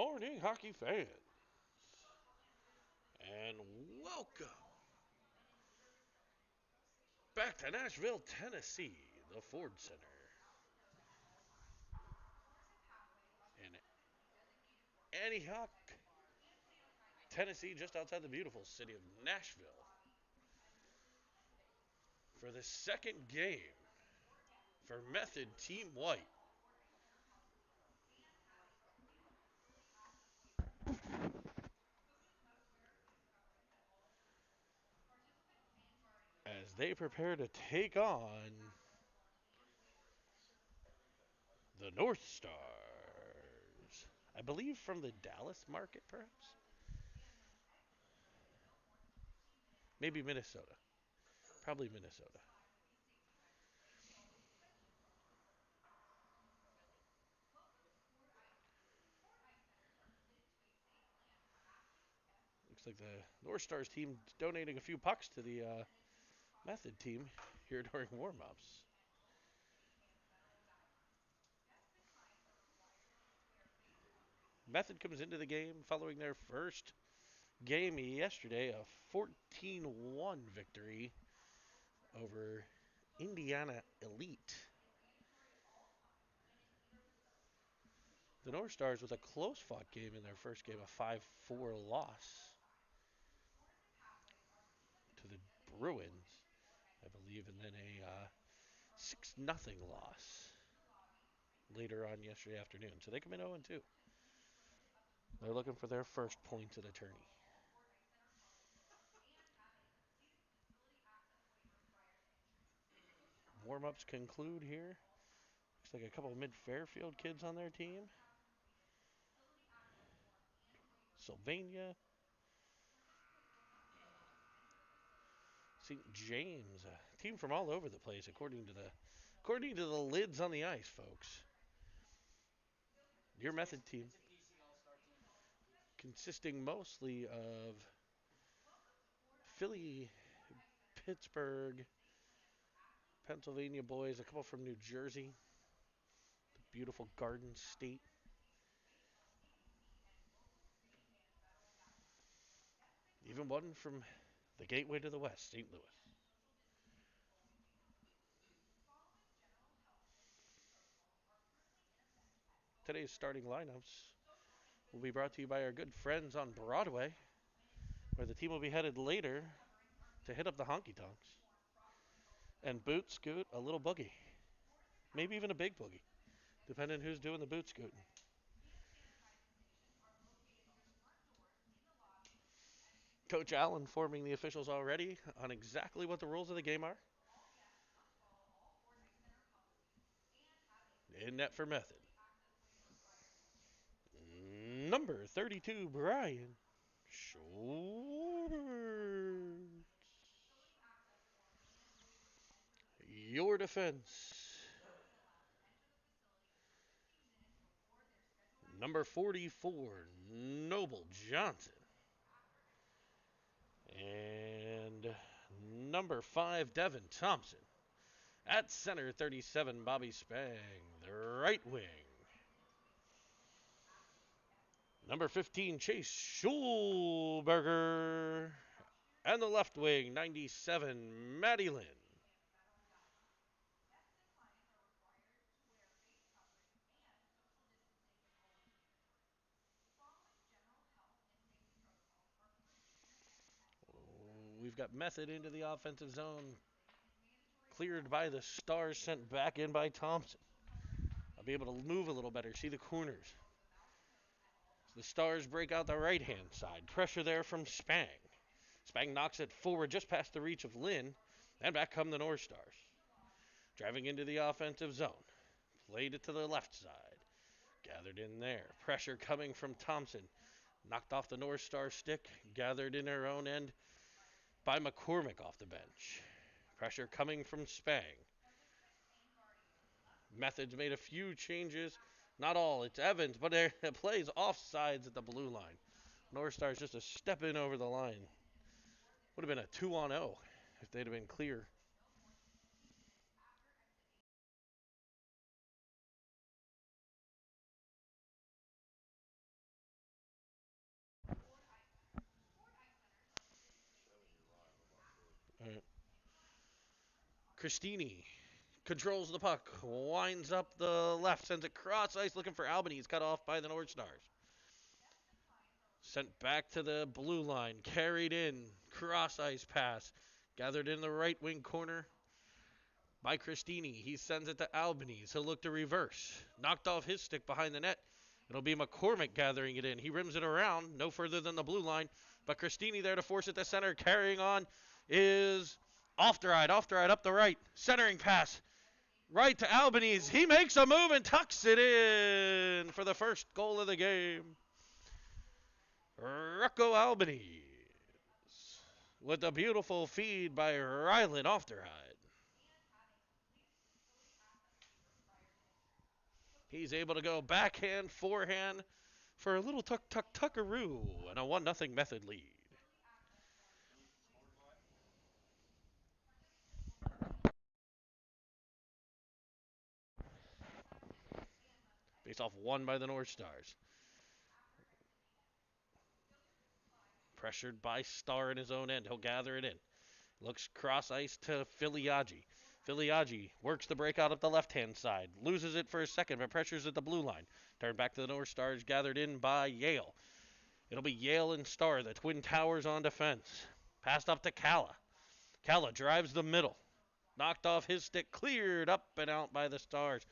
morning, hockey fans, and welcome back to Nashville, Tennessee, the Ford Center in Antioch, Tennessee, just outside the beautiful city of Nashville, for the second game for Method Team White. As they prepare to take on the North Stars. I believe from the Dallas market, perhaps? Maybe Minnesota. Probably Minnesota. Looks like the North Stars team donating a few pucks to the Method team here during warm-ups. Method comes into the game following their first game yesterday, a 14-1 victory over Indiana Elite. The North Stars with a close-fought game in their first game, a 5-4 loss to the Bruins, I believe, and then a 6-0 loss later on yesterday afternoon. So they come in 0-2. They're looking for their first point of the tourney. Warm-ups conclude here. Looks like a couple of mid-Fairfield kids on their team. Sylvania. St. James, a team from all over the place, according to the lids on the ice, folks. Your Method team, consisting mostly of Philly, Pittsburgh, Pennsylvania boys, a couple from New Jersey, the beautiful Garden State. Even one from the gateway to the West, St. Louis. Today's starting lineups will be brought to you by our good friends on Broadway, where the team will be headed later to hit up the honky tonks and boot scoot a little boogie, maybe even a big boogie, depending who's doing the boot scooting. Coach Allen informing the officials already on exactly what the rules of the game are. In net for Method. Number 32, Brian Schwartz. Your defense. Number 44, Noble Johnson. And number 5, Devin Thompson. At center, 37, Bobby Spang, the right wing. Number 15, Chase Schulberger. And the left wing, 97, Maddie Lynn. We've got Method into the offensive zone. Cleared by the Stars, sent back in by Thompson. I'll be able to move a little better, see the corners. The Stars break out the right-hand side. Pressure there from Spang. Spang knocks it forward just past the reach of Lynn. And back come the North Stars. Driving into the offensive zone. Played it to the left side. Gathered in there. Pressure coming from Thompson. Knocked off the North Star stick. Gathered in her own end by McCormick off the bench. Pressure coming from Spang. Method's made a few changes. Not all. It's Evans, but it plays offsides at the blue line. North Stars just a step in over the line. Would have been a 2-0 if they'd have been clear. Christini controls the puck, winds up the left, sends it cross ice looking for Albany. He's cut off by the North Stars. Sent back to the blue line, carried in, cross ice pass, gathered in the right wing corner by Christini. He sends it to Albanese. He'll look to reverse. Knocked off his stick behind the net. It'll be McCormick gathering it in. He rims it around, no further than the blue line. But Christini there to force it to center. Carrying on is Ofteride. Ofteride up the right. Centering pass. Right to Albanese. He makes a move and tucks it in for the first goal of the game. Rocco Albanese with a beautiful feed by Rylan Ofteride. He's able to go backhand, forehand for a little tuckaroo and a 1-0 Method lead. Face off won by the North Stars. Pressured by Star in his own end. He'll gather it in. Looks cross ice to Filiaggi. Filiaggi works the breakout up the left-hand side. Loses it for a second, but pressures at the blue line. Turned back to the North Stars, gathered in by Yale. It'll be Yale and Star, the Twin Towers on defense. Passed up to Calla. Calla drives the middle. Knocked off his stick, cleared up and out by the Stars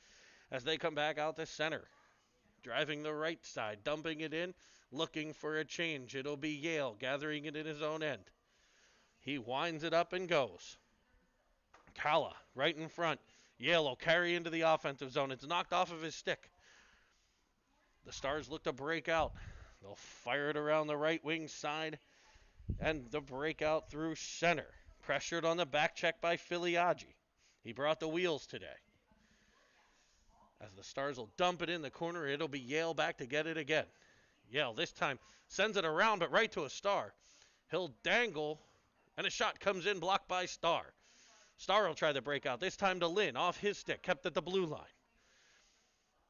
as they come back out to center. Driving the right side, dumping it in, looking for a change. It'll be Yale gathering it in his own end. He winds it up and goes. Calla right in front. Yale will carry into the offensive zone. It's knocked off of his stick. The Stars look to break out. They'll fire it around the right wing side and the breakout through center. Pressured on the back check by Filiaggi. He brought the wheels today. As the Stars will dump it in the corner, it'll be Yale back to get it again. Yale this time sends it around, but right to a Star. He'll dangle, and a shot comes in, blocked by Star. Star will try the breakout, this time to Lynn, off his stick, kept at the blue line.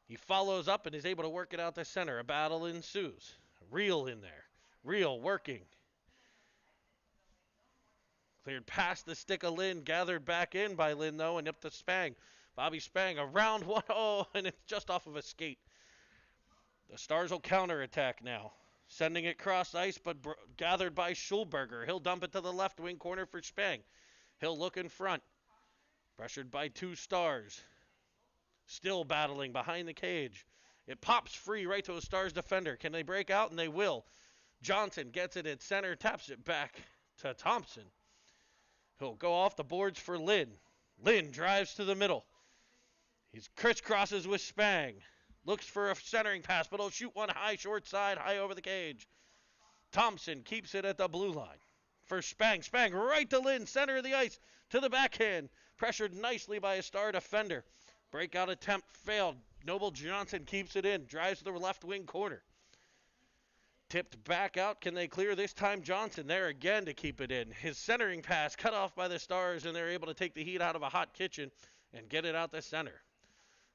He follows up and is able to work it out to center. A battle ensues. Reel in there. Reel working. Cleared past the stick of Lynn, gathered back in by Lynn, though, and up to Spang. Bobby Spang around 1-0, and it's just off of a skate. The Stars will counterattack now. Sending it cross ice, but gathered by Schulberger. He'll dump it to the left wing corner for Spang. He'll look in front. Pressured by two Stars. Still battling behind the cage. It pops free right to a Stars defender. Can they break out? And they will. Johnson gets it at center, taps it back to Thompson. He'll go off the boards for Lynn. Lynn drives to the middle. He crisscrosses with Spang. Looks for a centering pass, but he'll shoot one high, short side, high over the cage. Thompson keeps it at the blue line. For Spang. Spang right to Lynn, center of the ice, to the backhand. Pressured nicely by a Star defender. Breakout attempt failed. Noble Johnson keeps it in. Drives to the left wing corner. Tipped back out. Can they clear this time? Johnson there again to keep it in. His centering pass cut off by the Stars, and they're able to take the heat out of a hot kitchen and get it out the center.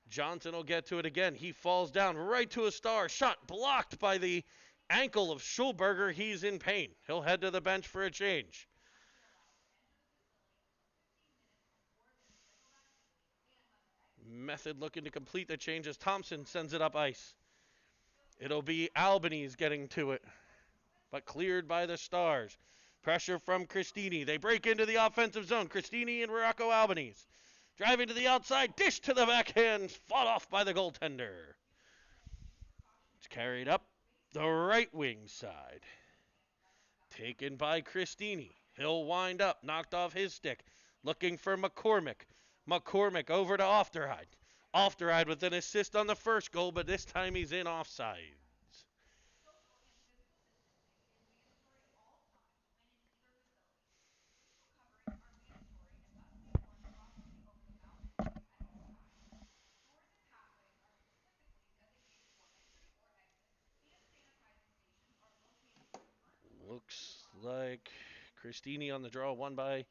Johnson will get to it again. He falls down right to a Star. Shot blocked by the ankle of Schulberger. He's in pain. He'll head to the bench for a change. Method looking to complete the change as Thompson sends it up ice. It'll be Albanese getting to it, but cleared by the Stars. Pressure from Christini. They break into the offensive zone. Christini and Rocco Albanese. Driving to the outside, dish to the backhand, fought off by the goaltender. It's carried up the right wing side. Taken by Christini. He'll wind up, knocked off his stick. Looking for McCormick. McCormick over to Ofteride. Ofteride with an assist on the first goal, but this time he's in offsides. Looks like Christini on the draw, won by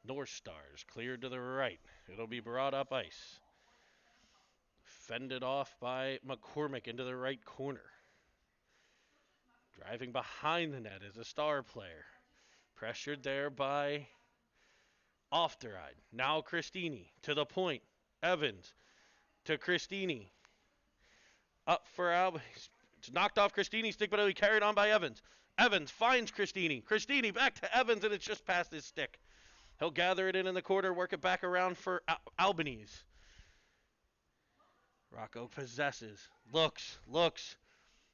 North Stars. Cleared to the right. It'll be brought up ice. Fended off by McCormick into the right corner. Driving behind the net is a Star player. Pressured there by Ofteride. Now Christini to the point. Evans to Christini. Up for Albany's. It's knocked off Christini's stick, but it'll be carried on by Evans. Evans finds Christini. Christini back to Evans, and it's just past his stick. He'll gather it in the corner, work it back around for Albanese. Rocco possesses. Looks.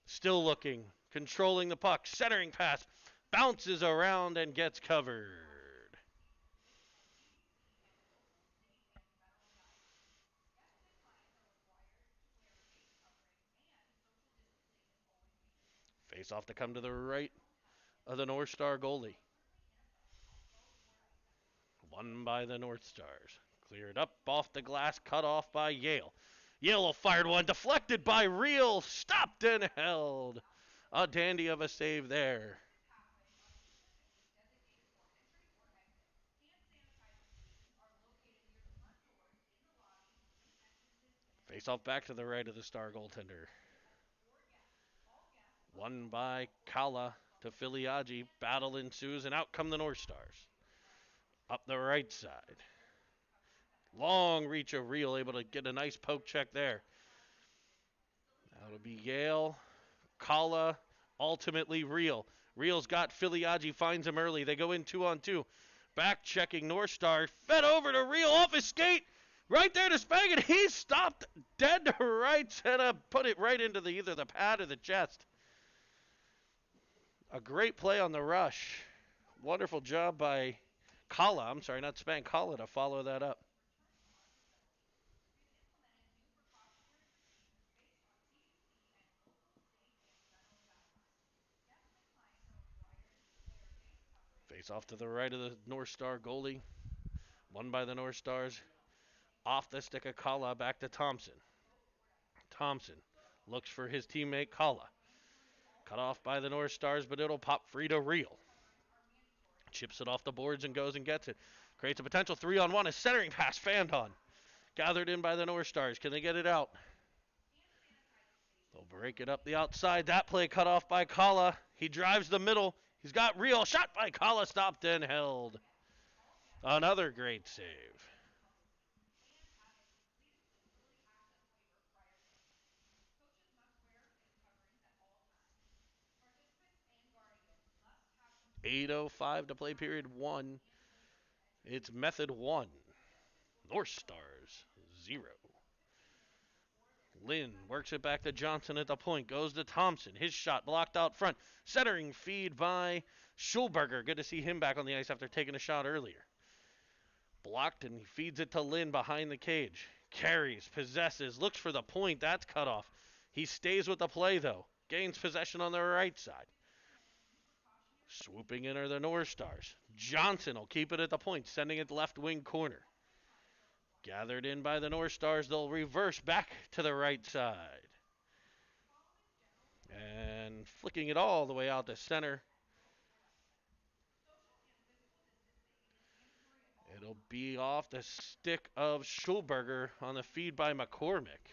Still looking. Controlling the puck. Centering pass. Bounces around and gets covered. Face off to come to the right of the North Star goalie. Won by the North Stars. Cleared up off the glass, cut off by Yale. Yale fired one, deflected by Real, stopped and held. A dandy of a save there. Face off back to the right of the Star goaltender. Won by Kala to Filiaggi. Battle ensues, and out come the North Stars. Up the right side. Long reach of Real, able to get a nice poke check there. That'll be Yale. Kala, ultimately Real. Real's got Filiaggi, finds him early. They go in 2-on-2. Back checking North Star. Fed over to Real off his skate. Right there to Spagan. He stopped dead to rights and put it right into either the pad or the chest. A great play on the rush. Wonderful job by Kala. I'm sorry, not Spang. Kala to follow that up. Face off to the right of the North Star goalie. Won by the North Stars. Off the stick of Kala, back to Thompson. Thompson looks for his teammate Kala. Cut off by the North Stars, but it'll pop free to Real. Chips it off the boards and goes and gets it. Creates a potential 3-on-1. A centering pass, Fandon. Gathered in by the North Stars. Can they get it out? They'll break it up the outside. That play cut off by Kala. He drives the middle. He's got Real. Shot by Kala. Stopped and held. Another great save. .805 to play period 1. It's method 1. North Stars 0. Lynn works it back to Johnson at the point. Goes to Thompson. His shot blocked out front. Centering feed by Schulberger. Good to see him back on the ice after taking a shot earlier. Blocked, and he feeds it to Lynn behind the cage. Carries, possesses, looks for the point. That's cut off. He stays with the play, though. Gains possession on the right side. Swooping in are the North Stars. Johnson will keep it at the point, sending it left wing corner. Gathered in by the North Stars. They'll reverse back to the right side. And flicking it all the way out to center. It'll be off the stick of Schulberger on the feed by McCormick.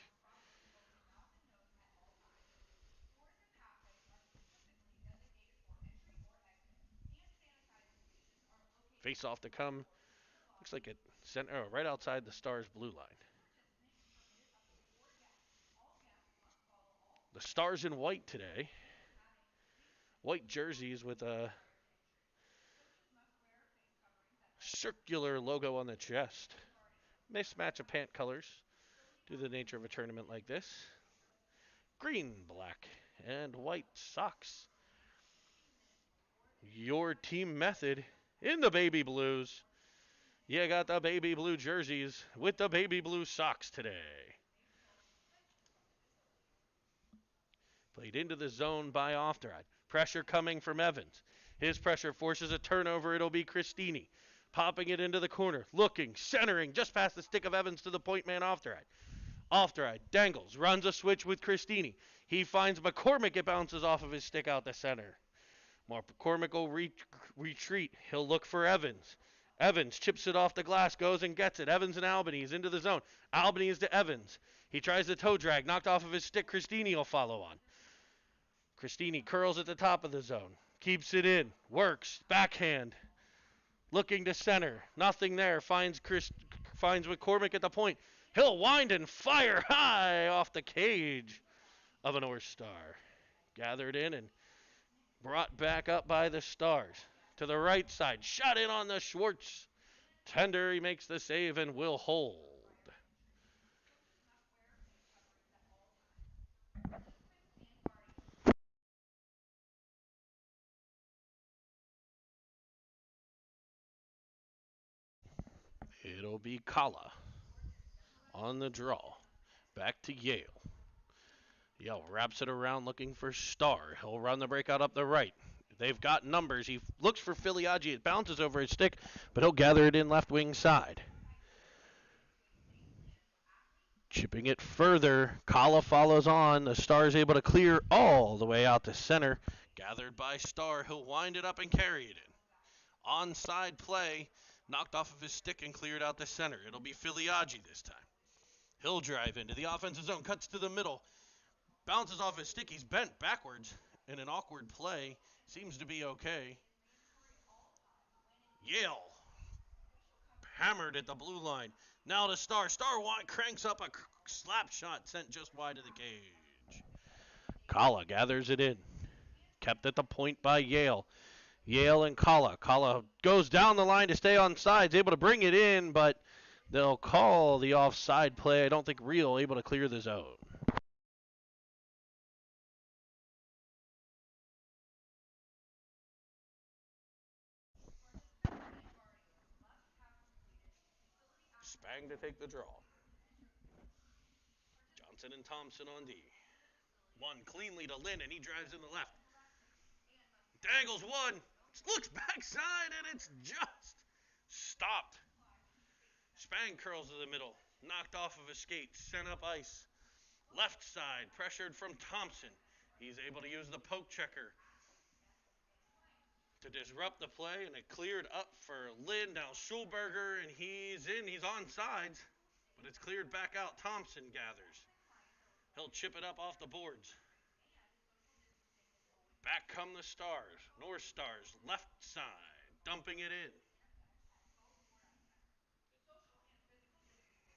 Face off to come. Looks like it sent right outside the Stars' blue line. The Stars in white today. White jerseys with a circular logo on the chest. Mismatch of pant colors due to the nature of a tournament like this. Green, black, and white socks. Your team method in the baby blues. You got the baby blue jerseys with the baby blue socks today. Played into the zone by Ofteride. Pressure coming from Evans. His pressure forces a turnover. It'll be Christini. Popping it into the corner. Looking, centering, just past the stick of Evans to the point man Ofteride. Ofteride dangles, runs a switch with Christini. He finds McCormick. It bounces off of his stick out the center. McCormick will retreat. He'll look for Evans. Evans chips it off the glass, goes and gets it. Evans and Albanese into the zone. Albanese to Evans. He tries the toe drag, knocked off of his stick. Christini will follow on. Christini curls at the top of the zone. Keeps it in. Works. Backhand. Looking to center. Nothing there. Finds McCormick at the point. He'll wind and fire high off the cage of a North Star. Gathered in and brought back up by the Stars. To the right side. Shot in on the Schwartz. Tender. He makes the save and will hold. It'll be Kala on the draw. Back to Yale. Yale wraps it around looking for Star. He'll run the breakout up the right. They've got numbers. He looks for Filiaggi. It bounces over his stick, but he'll gather it in left wing side. Chipping it further. Kala follows on. The Star is able to clear all the way out to center. Gathered by Star. He'll wind it up and carry it in. Onside play. Knocked off of his stick and cleared out to center. It'll be Filiaggi this time. He'll drive into the offensive zone. Cuts to the middle. Bounces off his stick. He's bent backwards in an awkward play. Seems to be okay. Yale hammered at the blue line. Now to Star. Star cranks up a slap shot sent just wide of the cage. Kala gathers it in. Kept at the point by Yale. Yale and Kala. Kala goes down the line to stay on sides. Able to bring it in, but they'll call the offside play. I don't think Real able to clear the zone. Spang to take the draw. Johnson and Thompson on D. One cleanly to Lynn, and he drives in the left. Dangles one. Looks backside, and it's just stopped. Spang curls to the middle. Knocked off of his skate. Sent up ice. Left side. Pressured from Thompson. He's able to use the poke checker to disrupt the play, and it cleared up for Lynn. Now Schulberger, and he's in. He's on sides, but it's cleared back out. Thompson gathers. He'll chip it up off the boards. Back come the Stars. North Stars, left side, dumping it in.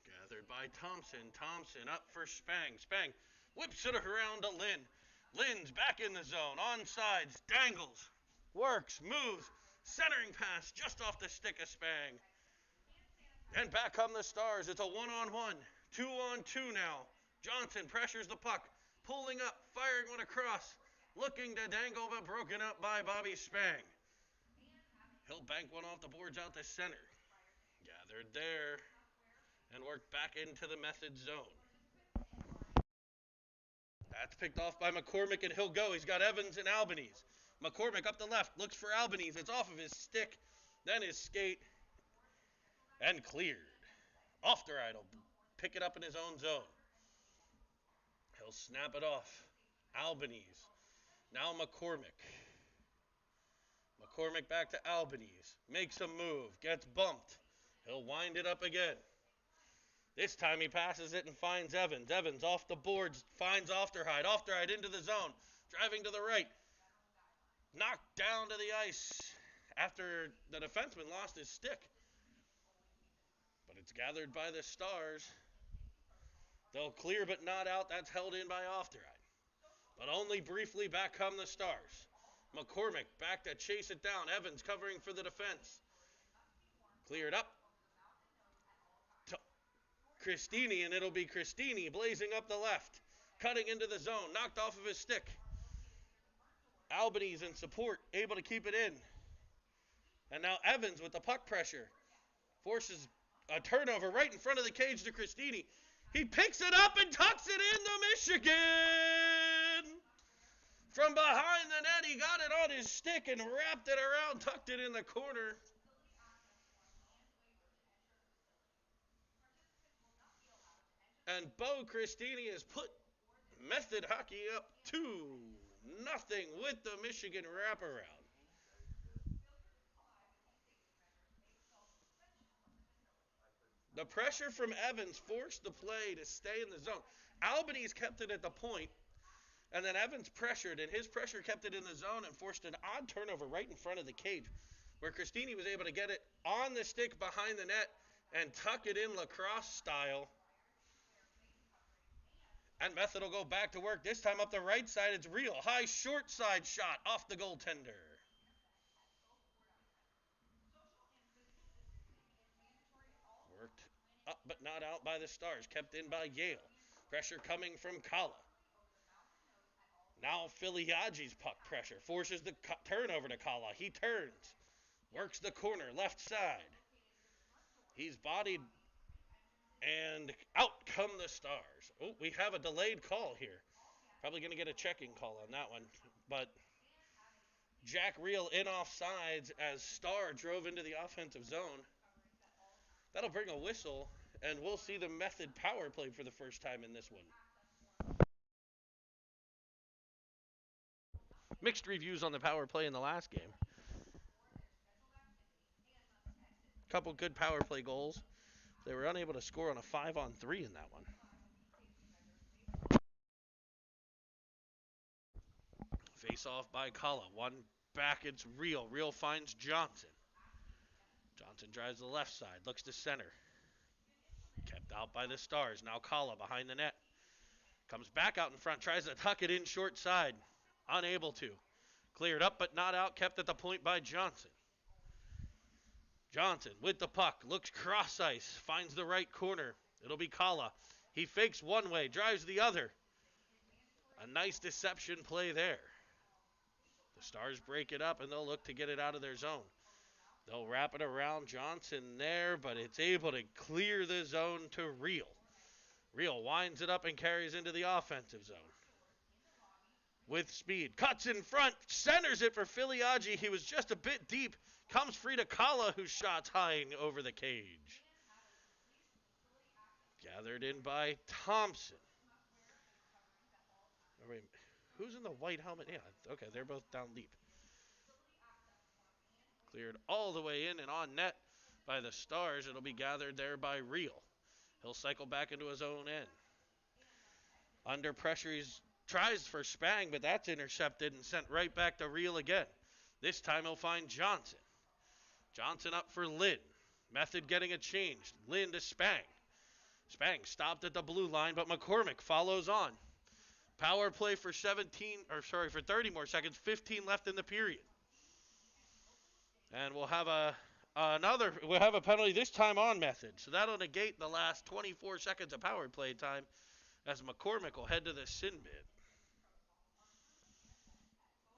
Gathered by Thompson. Thompson up for Spang. Spang whips it around to Lynn. Lynn's back in the zone. On sides, dangles. Works, moves, centering pass just off the stick of Spang. And back come the Stars. It's a one-on-one. 2-on-2 now. Johnson pressures the puck. Pulling up, firing one across. Looking to dangle, but broken up by Bobby Spang. He'll bank one off the boards out to center. Gathered there. And worked back into the method zone. That's picked off by McCormick, and he'll go. He's got Evans and Albanese. McCormick up the left, looks for Albanese. It's off of his stick, then his skate, and cleared. Ofteride will pick it up in his own zone. He'll snap it off. Albanese. Now McCormick. McCormick back to Albanese. Makes a move. Gets bumped. He'll wind it up again. This time he passes it and finds Evans. Evans off the boards. Finds Ofteride. Ofteride into the zone. Driving to the right. Knocked down to the ice after the defenseman lost his stick. But it's gathered by the Stars. They'll clear but not out. That's held in by Ofteride. But only briefly back come the Stars. McCormick back to chase it down. Evans covering for the defense. Cleared up to Cristini, and it'll be Cristini blazing up the left. Cutting into the zone. Knocked off of his stick. Albanese in support, able to keep it in. And now Evans with the puck pressure. Forces a turnover right in front of the cage to Cristini. He picks it up and tucks it into Michigan. From behind the net, he got it on his stick and wrapped it around, tucked it in the corner. And Bo Cristini has put Method Hockey up 2-0 with the Michigan wraparound. The pressure from Evans forced the play to stay in the zone. Albanese kept it at the point, and then Evans pressured, and his pressure kept it in the zone and forced an odd turnover right in front of the cage. where Christini was able to get it on the stick behind the net and tuck it in lacrosse style. And Method will go back to work. This time up the right side. It's Real. High short side shot off the goaltender. Worked up but not out by the Stars. Kept in by Yale. Pressure coming from Kala. Now Filiaggi's puck pressure. Forces the turnover to Kala. He turns. Works the corner. Left side. He's bodied. And out come the Stars. Oh, we have a delayed call here. Probably going to get a checking call on that one. But Jack Real in offsides as Star drove into the offensive zone. That'll bring a whistle, and we'll see the Method power play for the first time in this one. Mixed reviews on the power play in the last game. Couple good power play goals. They were unable to score on a 5-on-3 in that one. Face off by Kala. One back, it's Real. Real finds Johnson. Johnson drives to the left side, looks to center. Kept out by the Stars. Now Kala behind the net. Comes back out in front, tries to tuck it in short side. Unable to. Cleared up but not out, kept at the point by Johnson. Johnson with the puck, looks cross ice, finds the right corner. It'll be Kala. He fakes one way, drives the other. A nice deception play there. The Stars break it up and they'll look to get it out of their zone. They'll wrap it around Johnson there, but it's able to clear the zone to Real. Real winds it up and carries into the offensive zone. With speed, cuts in front, centers it for Filiaggi. He was just a bit deep. Comes free to Kala, who shots high over the cage. Gathered in by Thompson. Oh, wait, who's in the white helmet? Yeah, okay, they're both down deep. Cleared all the way in and on net by the Stars. It'll be gathered there by Real. He'll cycle back into his own end. Under pressure, he tries for Spang, but that's intercepted and sent right back to Real again. This time he'll find Johnson. Johnson up for Lynn. Method getting a change. Lynn to Spang. Spang stopped at the blue line, but McCormick follows on. Power play for 30 more seconds. 15 left in the period. And we'll have a penalty this time on Method. So that'll negate the last 24 seconds of power play time as McCormick will head to the sin bin.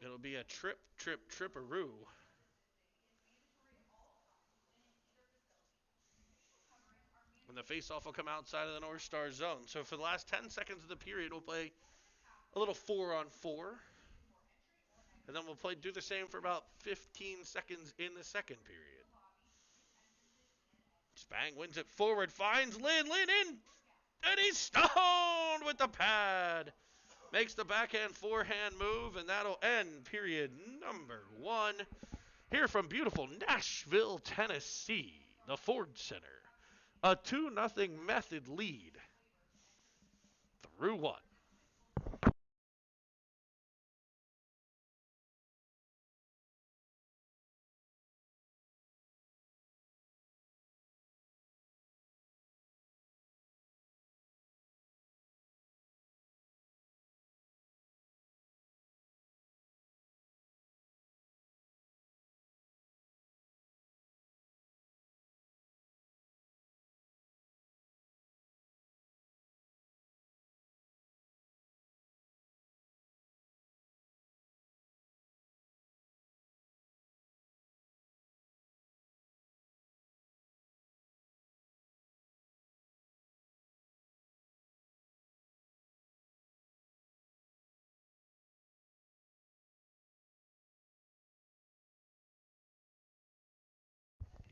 It'll be a tripperoo. And the face-off will come outside of the North Star zone. So for the last 10 seconds of the period, we'll play a little 4-on-4. And then we'll do the same for about 15 seconds in the second period. Spang wins it forward, finds Lynn. Lynn in, and he's stoned with the pad. Makes the backhand forehand move, and that'll end period number 1. Here from beautiful Nashville, Tennessee, the Ford Center. A 2-0 Method lead through 1.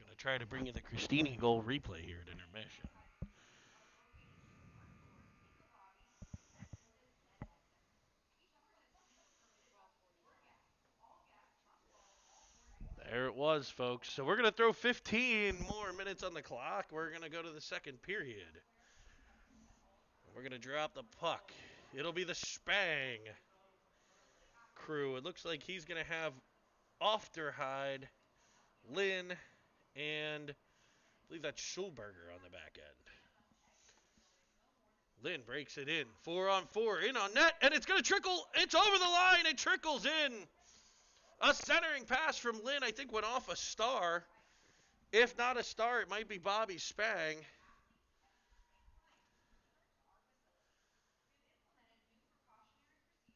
Gonna try to bring you the Christini goal replay here at intermission. There it was, folks. So we're going to throw 15 more minutes on the clock. We're going to go to the second period. We're going to drop the puck. It'll be the Spang crew. It looks like he's going to have Ofterhide Lynn, and I believe that's Schulberger on the back end. Lynn breaks it in. 4-on-4, in on net, and it's going to trickle. It's over the line. It trickles in. A centering pass from Lynn, I think, went off a star. If not a star, it might be Bobby Spang.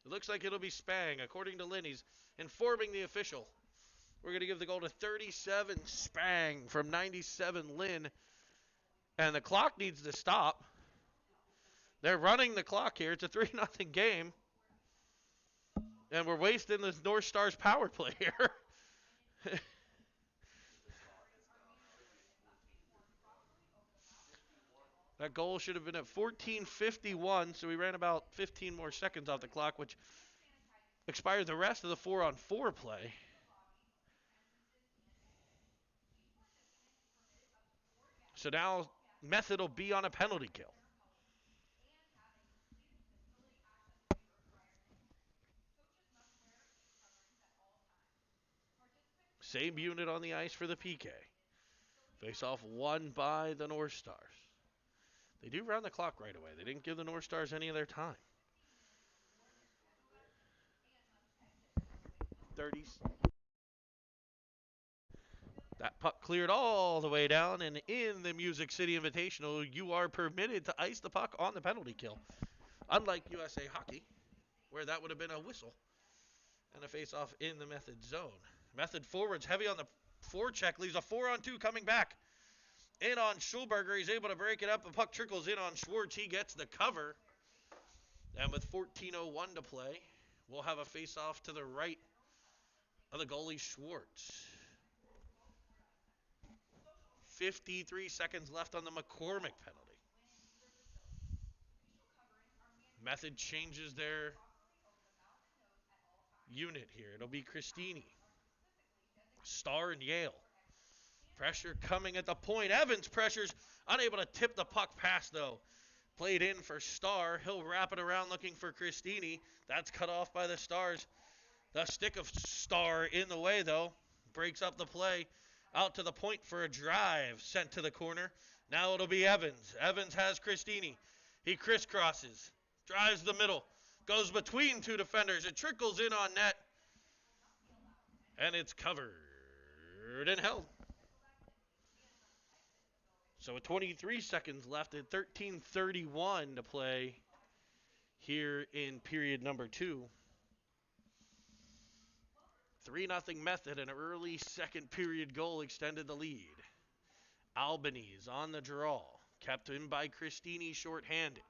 It looks like it'll be Spang. According to Lynn, he's informing the official. We're going to give the goal to 37 Spang from 97 Lynn. And the clock needs to stop. They're running the clock here. It's a 3-0 game. And we're wasting the North Stars power play here. That goal should have been at 14:51, so we ran about 15 more seconds off the clock, which expired the rest of the 4-on-4 play. So now Method will be on a penalty kill. Same unit on the ice for the PK. Face off won by the North Stars. They do run the clock right away. They didn't give the North Stars any of their time. 30s. That puck cleared all the way down, and in the Music City Invitational, you are permitted to ice the puck on the penalty kill. Unlike USA Hockey, where that would have been a whistle and a face-off in the Method zone. Method forwards heavy on the forecheck, leaves a 4-on-2 coming back. In on Schulberger, he's able to break it up. The puck trickles in on Schwartz. He gets the cover. And with 14:01 to play, we'll have a face-off to the right of the goalie Schwartz. 53 seconds left on the McCormick penalty. Method changes their unit here. It'll be Christini. Star and Yale. Pressure coming at the point. Evans pressures, unable to tip the puck past, though. Played in for Star. He'll wrap it around looking for Christini. That's cut off by the Stars. The stick of Star in the way, though. Breaks up the play. Out to the point for a drive. Sent to the corner. Now it'll be Evans. Evans has Christini. He crisscrosses. Drives the middle. Goes between two defenders. It trickles in on net. And it's covered and held. So with 23 seconds left at 13:31 to play here in period number 2. 3-0 Method, an early second period goal extended the lead. Albanese on the draw. Kept in by Christini shorthanded.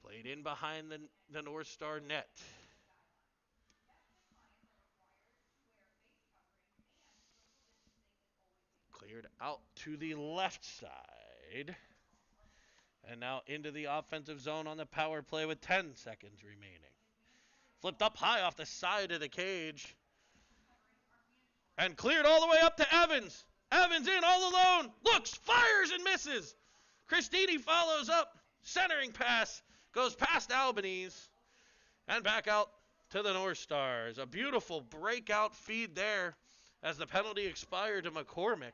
Played in behind the North Star net. Cleared out to the left side. And now into the offensive zone on the power play with 10 seconds remaining. Flipped up high off the side of the cage. And cleared all the way up to Evans. Evans in all alone. Looks, fires, and misses. Christini follows up. Centering pass. Goes past Albanese. And back out to the North Stars. A beautiful breakout feed there as the penalty expired to McCormick.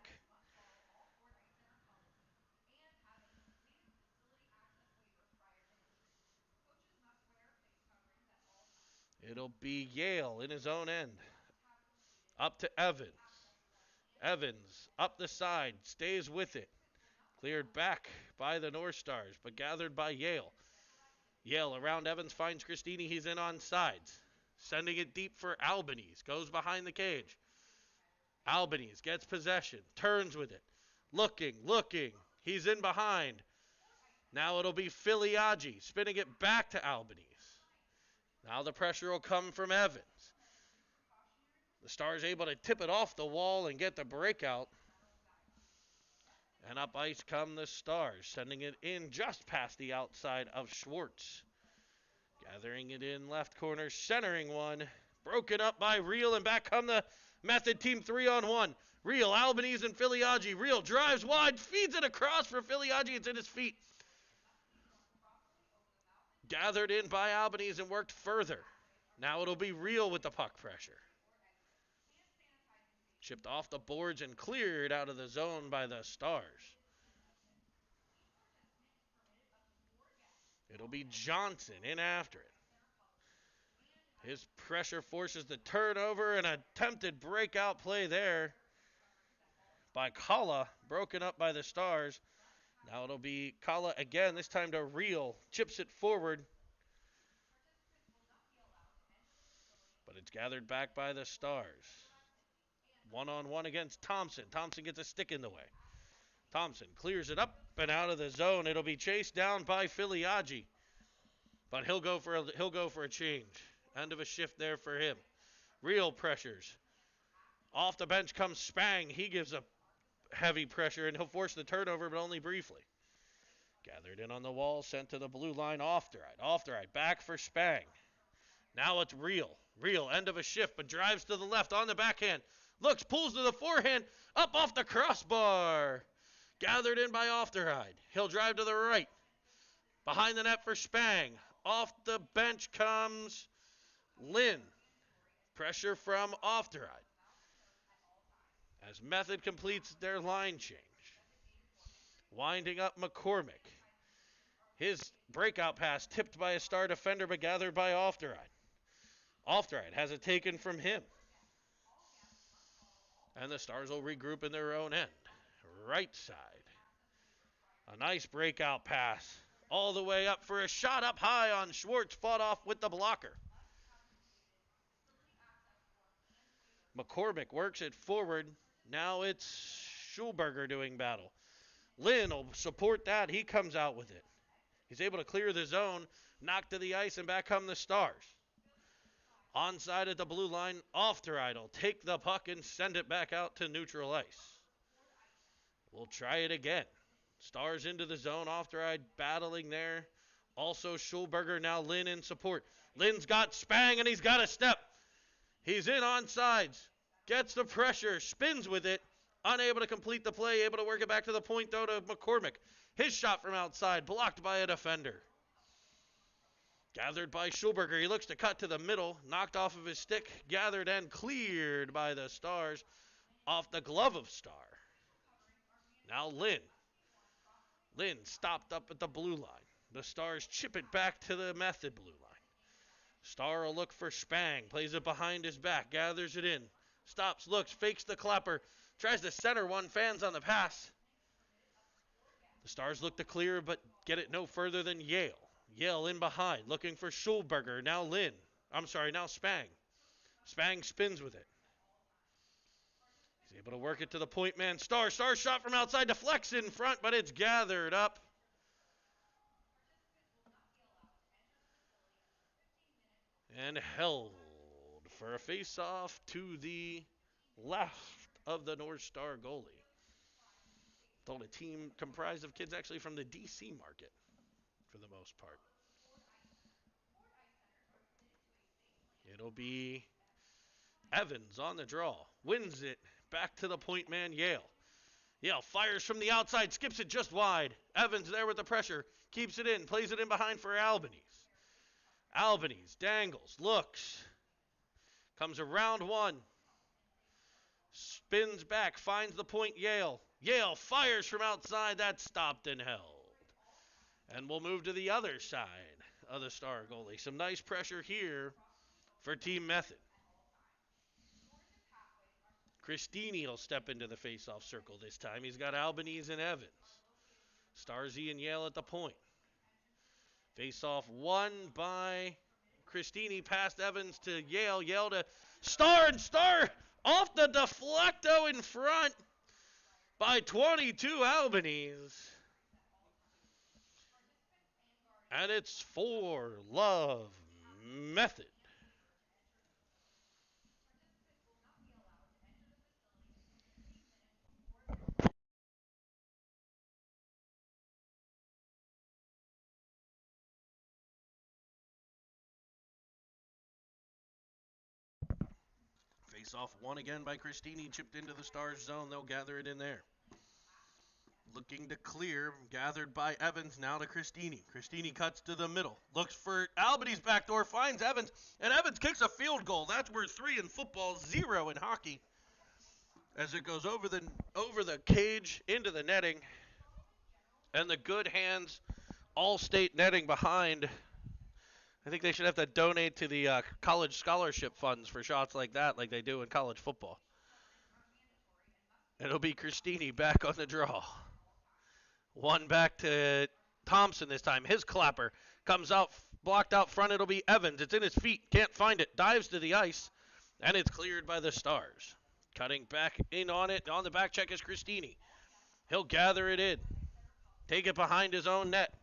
It'll be Yale in his own end. Up to Evans. Evans up the side. Stays with it. Cleared back by the North Stars, but gathered by Yale. Yale around Evans finds Christini. He's in on sides. Sending it deep for Albanese. Goes behind the cage. Albanese gets possession. Turns with it. Looking. He's in behind. Now it'll be Filiaggi spinning it back to Albanese. Now the pressure will come from Evans. The Stars able to tip it off the wall and get the breakout. And up ice come the Stars, sending it in just past the outside of Schwartz. Gathering it in left corner, centering one. Broken up by Reel, and back come the Method team 3-on-1. Reel, Albanese, and Filiaggi. Reel drives wide, feeds it across for Filiaggi. It's at his feet. Gathered in by Albanese and worked further. Now it'll be Reel with the puck pressure. Chipped off the boards and cleared out of the zone by the Stars. It'll be Johnson in after it. His pressure forces the turnover, and attempted breakout play there by Kala, broken up by the Stars. Now it'll be Kala again, this time to Real. Chips it forward. But it's gathered back by the Stars. One-on-one against Thompson. Thompson gets a stick in the way. Thompson clears it up and out of the zone. It'll be chased down by Filiaggi. But he'll go for a change. End of a shift there for him. Real pressures. Off the bench comes Spang. He gives a heavy pressure, and he'll force the turnover, but only briefly. Gathered in on the wall, sent to the blue line. Off the right. Back for Spang. Now it's Real. Real, end of a shift, but drives to the left on the backhand. Looks, pulls to the forehand. Up off the crossbar. Gathered in by Ofterhide. He'll drive to the right. Behind the net for Spang. Off the bench comes Lynn. Pressure from Ofterhide. As Method completes their line change. Winding up McCormick. His breakout pass tipped by a Star defender, but gathered by Ofterhide. Ofterhide has it taken from him. And the Stars will regroup in their own end. Right side. A nice breakout pass. All the way up for a shot up high on Schwartz. Fought off with the blocker. McCormick works it forward. Now it's Schulberger doing battle. Lynn will support that. He comes out with it. He's able to clear the zone. Knocked to the ice, and back come the Stars. Onside at the blue line, Ofterhide will take the puck and send it back out to neutral ice. We'll try it again. Stars into the zone, Ofterhide battling there. Also Schulberger, now Lynn in support. Lynn's got Spang, and he's got a step. He's in on sides. Gets the pressure, spins with it. Unable to complete the play, able to work it back to the point, though, to McCormick. His shot from outside, blocked by a defender. Gathered by Schulberger. He looks to cut to the middle. Knocked off of his stick. Gathered and cleared by the Stars. Off the glove of Star. Now Lynn. Lynn stopped up at the blue line. The Stars chip it back to the Method blue line. Star will look for Spang. Plays it behind his back. Gathers it in. Stops, looks, fakes the clapper. Tries to center one. Fans on the pass. The Stars look to clear, but get it no further than Yale. Yale in behind, looking for Schulberger. Now Lynn. Now Spang. Spang spins with it. He's able to work it to the point man. Star shot from outside, deflects in front, but it's gathered up. And held for a face-off to the left of the North Star goalie. Told a team comprised of kids actually from the D.C. market for the most part. It'll be Evans on the draw. Wins it back to the point man, Yale. Yale fires from the outside, skips it just wide. Evans there with the pressure. Keeps it in, plays it in behind for Albanese. Albanese dangles, looks. Comes around one. Spins back, finds the point, Yale. Yale fires from outside. That's stopped and held. And we'll move to the other side of the Star goalie. Some nice pressure here for Team Method. Cristini will step into the face-off circle this time. He's got Albanese and Evans. Starzy and Yale at the point. Face-off won by Cristini, past Evans to Yale. Yale to Star, and Star off the deflecto in front by 22 Albanese. And it's for Love Method. Face-off won again by Cristini. Chipped into the Stars zone. They'll gather it in there. Looking to clear. Gathered by Evans. Now to Cristini. Cristini cuts to the middle. Looks for Albanese backdoor. Finds Evans. And Evans kicks a field goal. That's worth 3 in football, 0 in hockey. as it goes over the cage into the netting, and the good hands All-State netting behind. I think they should have to donate to the college scholarship funds for shots like that, like they do in college football. It'll be Cristini back on the draw. One back to Thompson this time. His clapper comes out, blocked out front. It'll be Evans. It's in his feet. Can't find it. Dives to the ice, and it's cleared by the Stars. Cutting back in on it. On the back check is Cristini. He'll gather it in. Take it behind his own net.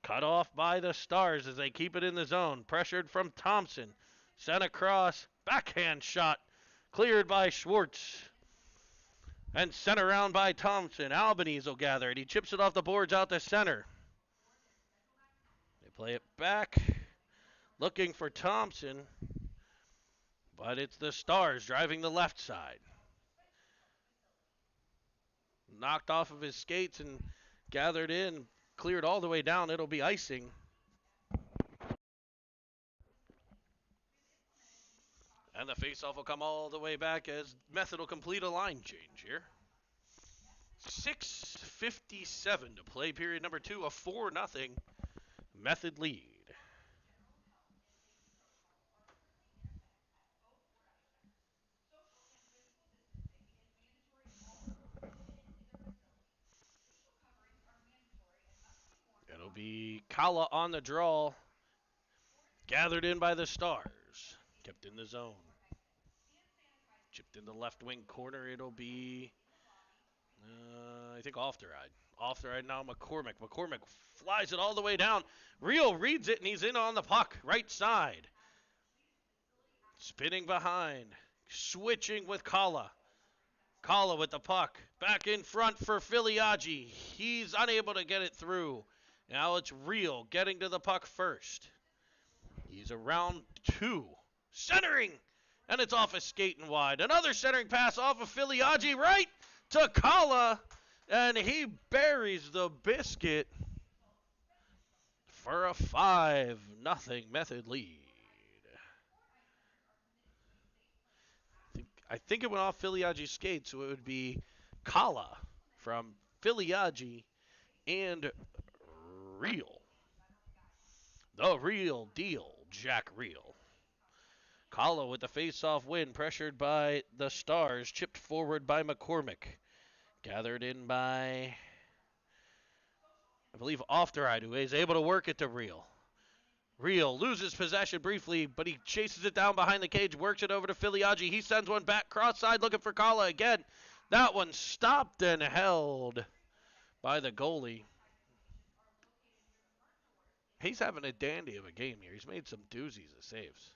Cut off by the Stars as they keep it in the zone. Pressured from Thompson. Sent across. Backhand shot. Cleared by Schwartz. And sent around by Thompson. Albanese will gather it. He chips it off the boards out to center. They play it back. Looking for Thompson. But it's the Stars driving the left side. Knocked off of his skates and gathered in. Cleared all the way down. It'll be icing. And the faceoff will come all the way back as Method will complete a line change here. 6:57 to play period number 2. A 4-0 Method lead. It'll be Kala on the draw. Gathered in by the Stars. Kept in the zone. Chipped in the left wing corner. It'll be, I think, off the ride. Off the ride now, McCormick. McCormick flies it all the way down. Real reads it, and he's in on the puck. Right side. Spinning behind. Switching with Kala. Kala with the puck. Back in front for Filiaggi. He's unable to get it through. Now it's Real getting to the puck first. He's around 2. Centering. And it's off his skating wide. Another centering pass off of Filiaggi right to Kala. And he buries the biscuit for a 5-0 Method lead. I think it went off Filiaggi's skate, so it would be Kala from Filiaggi and Real. The real deal, Jack Real. Kala with the face-off win, pressured by the Stars, chipped forward by McCormick. Gathered in by, I believe, Ofteride, who is able to work it to Real. Real loses possession briefly, but he chases it down behind the cage, works it over to Filiaggi. He sends one back cross-side looking for Kala again. That one stopped and held by the goalie. He's having a dandy of a game here. He's made some doozies of saves.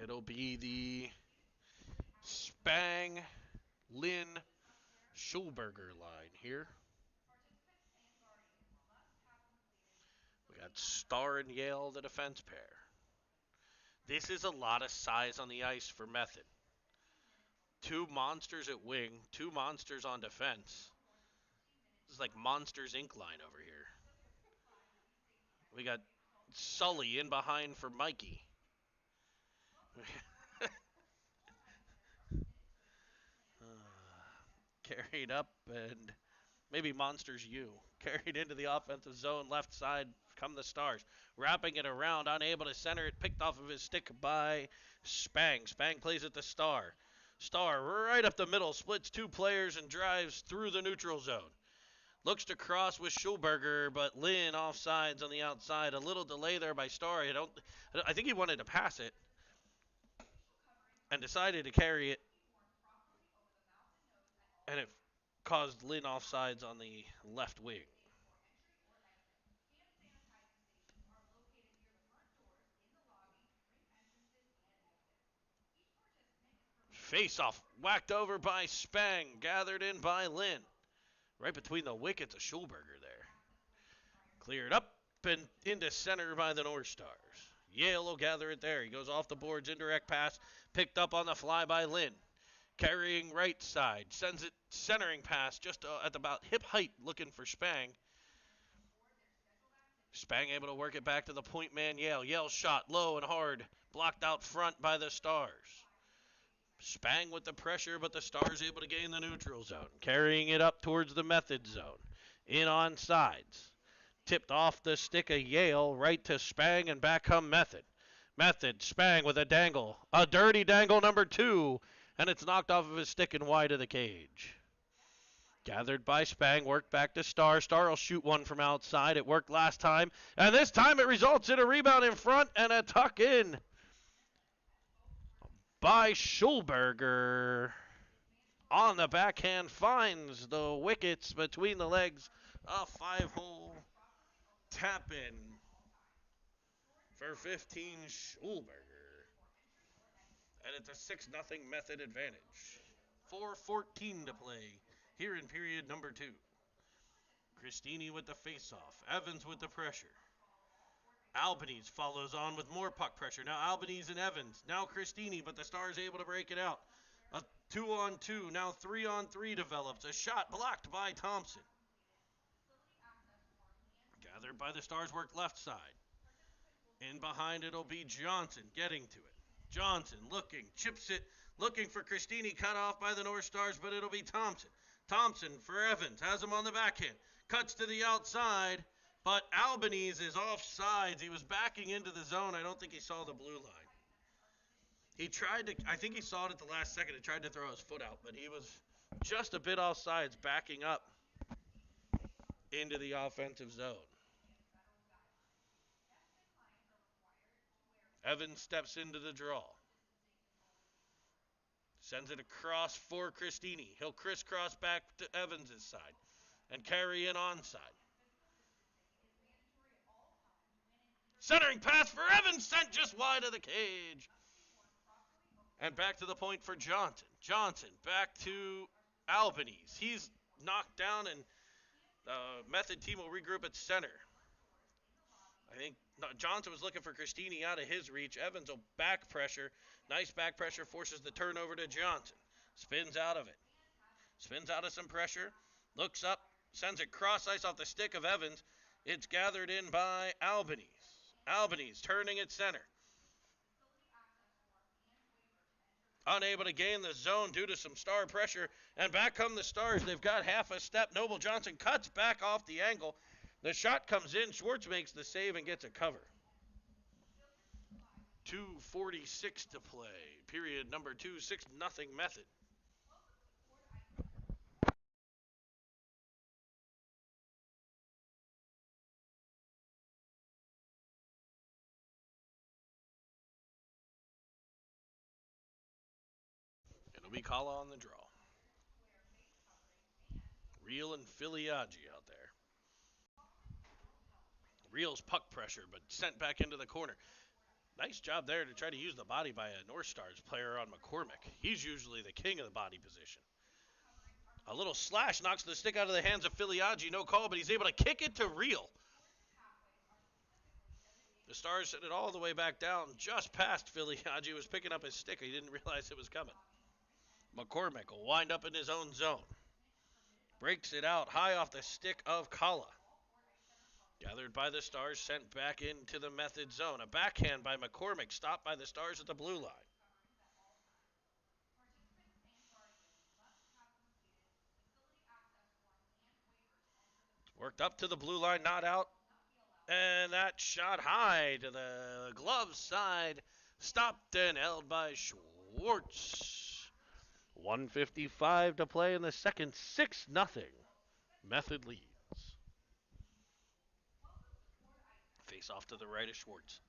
It'll be the Spang, Lynn, Schulberger line here. We got Star and Yale, the defense pair. This is a lot of size on the ice for Method. 2 monsters at wing, 2 monsters on defense. This is like Monsters Inc. line over here. We got Sully in behind for Mikey. Carried up, and maybe Monsters U. Carried into the offensive zone, left side, come the Stars. Wrapping it around, unable to center it, picked off of his stick by Spang. Spang plays at the Star. Star right up the middle, splits 2 players and drives through the neutral zone. Looks to cross with Schulberger, but Lynn offsides on the outside. A little delay there by Star. I think he wanted to pass it and decided to carry it. And it caused Lynn offsides on the left wing. Face-off whacked over by Spang, gathered in by Lynn. Right between the wickets of Schulberger there. Cleared up and into center by the North Stars. Yale will gather it there. He goes off the boards, indirect pass, picked up on the fly by Lynn. Carrying right side, sends it centering pass just at about hip height looking for Spang. Spang able to work it back to the point man, Yale. Yale shot low and hard. Blocked out front by the Stars. Spang with the pressure, but the Stars able to gain the neutral zone. Carrying it up towards the Method zone. In on sides. Tipped off the stick of Yale, right to Spang, and back come Method. Method, Spang with a dangle. A dirty dangle number 2, and it's knocked off of his stick and wide of the cage. Gathered by Spang, worked back to Star. Star will shoot one from outside. It worked last time, and this time it results in a rebound in front and a tuck in by Schulberger. On the backhand, finds the wickets between the legs. A 5-hole tap in for 15 Schulberger. And it's a 6-0 Method advantage. 4:14 to play here in period number 2. Cristini with the face-off. Evans with the pressure. Albanese follows on with more puck pressure. Now Albanese and Evans. Now Cristini, but the Stars able to break it out. A 2-on-2. Now 3-on-3 develops. A shot blocked by Thompson. Gathered by the Stars, work left side. In behind it'll be Johnson getting to it. Johnson looking, chips it, looking for Cristini, cut off by the North Stars, but it'll be Thompson. Thompson for Evans, has him on the backhand. Cuts to the outside, but Albanese is offsides. He was backing into the zone. I don't think he saw the blue line. He tried to, I think he saw it at the last second. He tried to throw his foot out, but he was just a bit offsides, backing up into the offensive zone. Evans steps into the draw. Sends it across for Cristini. He'll crisscross back to Evans' side and carry in onside. Centering pass for Evans, sent just wide of the cage. And back to the point for Johnson. Johnson back to Albanese. He's knocked down, and the Method team will regroup at center. I think Johnson was looking for Cristini out of his reach. Evans will back pressure. Nice back pressure, forces the turnover to Johnson. Spins out of it. Spins out of some pressure. Looks up, sends it cross ice off the stick of Evans. It's gathered in by Albanese. Albanese turning at center. Unable to gain the zone due to some Star pressure. And back come the Stars. They've got half a step. Noble Johnson cuts back off the angle. The shot comes in. Schwartz makes the save and gets a cover. 2:46 to play. Period number 2, 6-0 Method. It'll be Kala on the draw. Real and Filiaggi out there. Real's puck pressure, but sent back into the corner. Nice job there to try to use the body by a North Stars player on McCormick. He's usually the king of the body position. A little slash knocks the stick out of the hands of Filiaggi. No call, but he's able to kick it to Real. The Stars sent it all the way back down, just past Filiaggi. Was picking up his stick. He didn't realize it was coming. McCormick will wind up in his own zone. Breaks it out high off the stick of Kala. Gathered by the Stars, sent back into the Method zone. A backhand by McCormick, stopped by the Stars at the blue line. Worked up to the blue line, not out. And that shot high to the glove side. Stopped and held by Schwartz. 1:55 to play in the second. 6-0. Method leads. Face off to the right of Schwartz.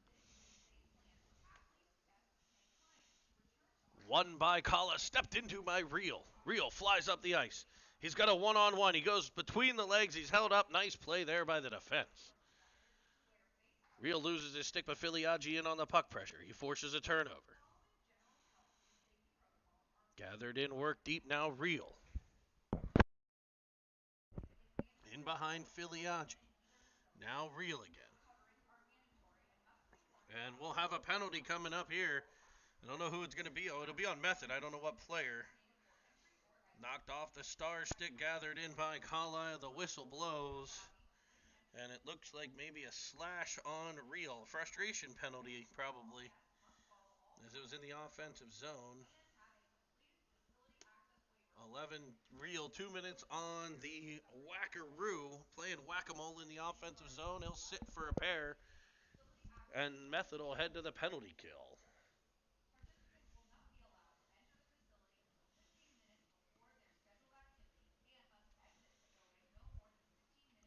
Won by Kala, stepped into by Real. Real flies up the ice. He's got a one-on-one. He goes between the legs. He's held up. Nice play there by the defense. Real loses his stick, but Filiaggi in on the puck pressure. He forces a turnover. Gathered in, work deep now, Real. In behind Filiaggi. Now Real again. And we'll have a penalty coming up here. I don't know who it's going to be. Oh, it'll be on Method. I don't know what player. Knocked off the Star stick, gathered in by Kala. The whistle blows. And it looks like maybe a slash on Real. Frustration penalty, probably, as it was in the offensive zone. 11 Real, 2 minutes on the Wackaroo, playing whack-a-mole in the offensive zone. He'll sit for a pair, and Method will head to the penalty kill.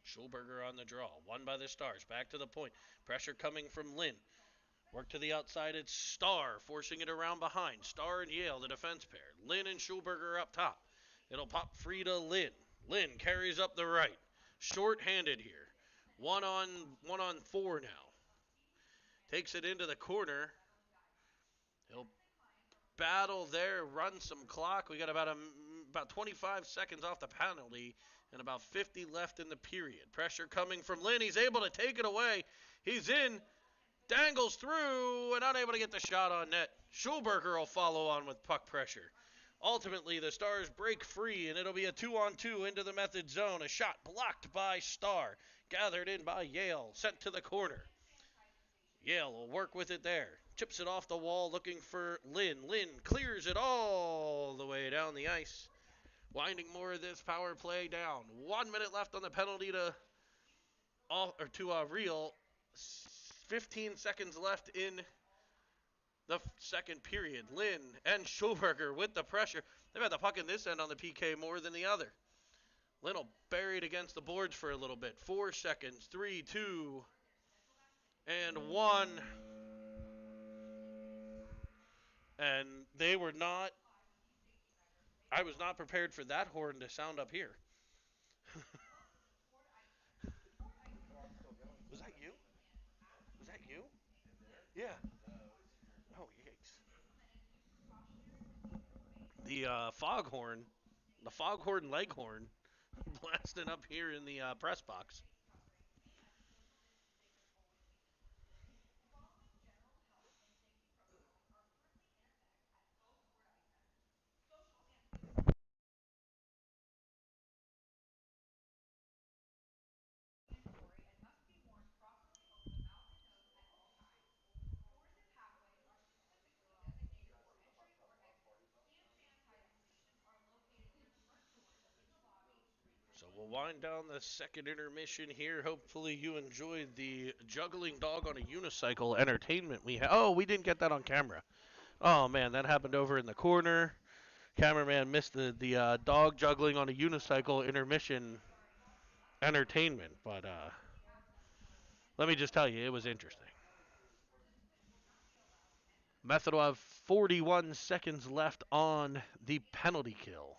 Schulberger on the draw, won by the Stars. Back to the point. Pressure coming from Lynn. Work to the outside. It's Starr forcing it around behind. Starr and Yale, the defense pair. Lynn and Schulberger up top. It'll pop free to Lynn. Lynn carries up the right. Short-handed here. One on four now. Takes it into the corner. He'll battle there, run some clock. We got about 25 seconds off the penalty and about 50 left in the period. Pressure coming from Lynn. He's able to take it away. He's in, dangles through, and unable to get the shot on net. Schulberger will follow on with puck pressure. Ultimately, the Stars break free, and it'll be a 2-on-2 into the Method zone. A shot blocked by Starr, gathered in by Yale, sent to the corner. Yale will work with it there. Chips it off the wall, looking for Lynn. Lynn clears it all the way down the ice. Winding more of this power play down. 1 minute left on the penalty to Real. 15 seconds left in the second period. Lynn and Schulberger with the pressure. They've had the puck in this end on the PK more than the other. Lynn will bury it against the boards for a little bit. 4 seconds. 3, 2, and 1. And they were not. I was not prepared for that horn to sound up here. Was that you? Was that you? Yeah. Oh, yikes. The foghorn, the foghorn leghorn, blasting up here in the press box. So we'll wind down the second intermission here. Hopefully you enjoyed the juggling dog on a unicycle entertainment we had. Oh, we didn't get that on camera. Oh man, that happened over in the corner. Cameraman missed the dog juggling on a unicycle intermission entertainment, but let me just tell you, it was interesting. Method will have 41 seconds left on the penalty kill.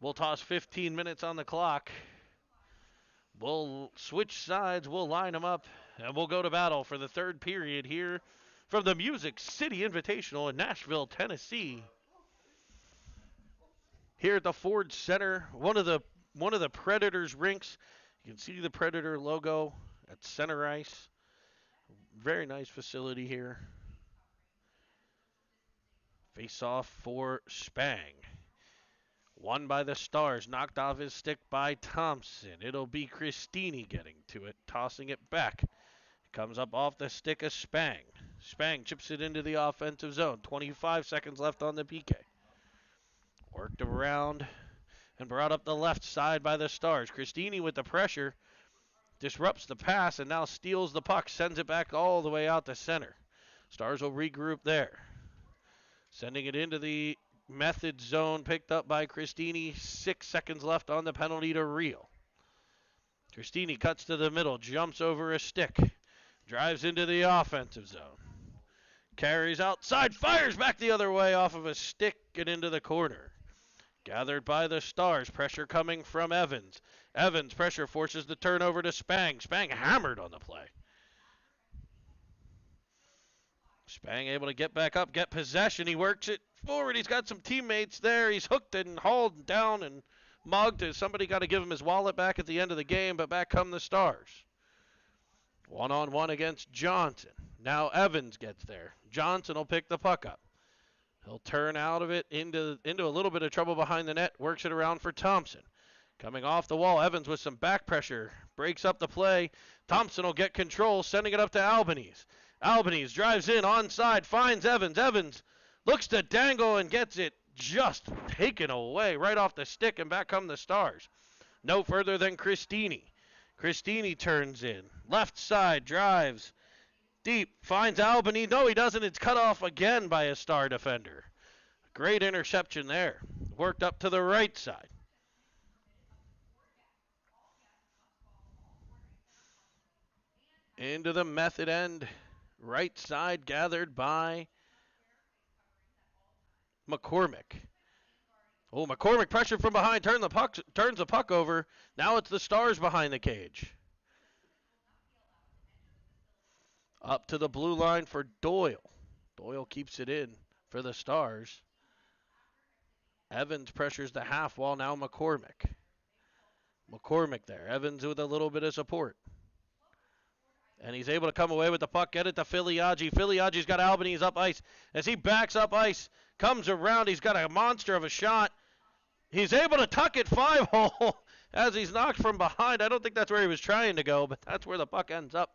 We'll toss 15 minutes on the clock. We'll switch sides, we'll line them up, and we'll go to battle for the third period here from the Music City Invitational in Nashville, Tennessee. Here at the Ford Center, one of the Predators rinks. You can see the Predator logo at center ice. Very nice facility here. Face off for Spang. Won by the Stars, knocked off his stick by Thompson. It'll be Christini getting to it, tossing it back. Comes up off the stick of Spang. Spang chips it into the offensive zone. 25 seconds left on the PK. Worked around and brought up the left side by the Stars. Christini with the pressure disrupts the pass and now steals the puck, sends it back all the way out to center. Stars will regroup there. Sending it into the Method zone, picked up by Christini. 6 seconds left on the penalty to Real. Christini cuts to the middle, jumps over a stick, drives into the offensive zone. Carries outside, fires back the other way off of a stick and into the corner. Gathered by the Stars, pressure coming from Evans. Evans, pressure forces the turnover to Spang. Spang hammered on the play. Spang able to get back up, get possession. He works it forward. He's got some teammates there. He's hooked and hauled down and mugged. Somebody got to give him his wallet back at the end of the game, but back come the Stars. One-on-one against Johnson. Now Evans gets there. Johnson will pick the puck up. He'll turn out of it into a little bit of trouble behind the net. Works it around for Thompson. Coming off the wall, Evans with some back pressure. Breaks up the play. Thompson will get control, sending it up to Albanese. Albanese drives in, onside, finds Evans. Evans looks to dangle and gets it just taken away right off the stick, and back come the Stars. No further than Cristini. Cristini turns in. Left side, drives. Deep, finds Albany. No, he doesn't. It's cut off again by a Star defender. Great interception there. Worked up to the right side. Into the method end. Right side gathered by McCormick. Oh, McCormick pressured from behind, turns the puck over. Now it's the Stars behind the cage. Up to the blue line for Doyle. Doyle keeps it in for the Stars. Evans pressures the half wall, now McCormick. McCormick there. Evans with a little bit of support. And he's able to come away with the puck, get it to Filiaggi. Filiaggi's got Albanese up ice. As he backs up ice, comes around, he's got a monster of a shot. He's able to tuck it 5-hole as he's knocked from behind. I don't think that's where he was trying to go, but that's where the puck ends up.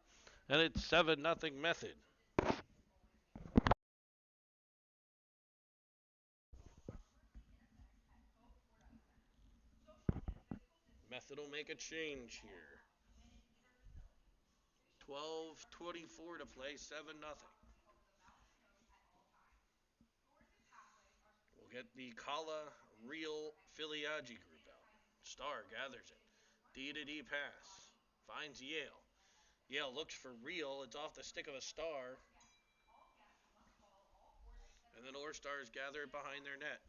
And it's 7-0 Method. Method will make a change here. 12:24 to play, 7-0. We'll get the Kala Real Filiaggi group out. Star gathers it. D-to-D pass. Finds Yale. Yale looks for Real. It's off the stick of a Star. And the North Stars gather it behind their net.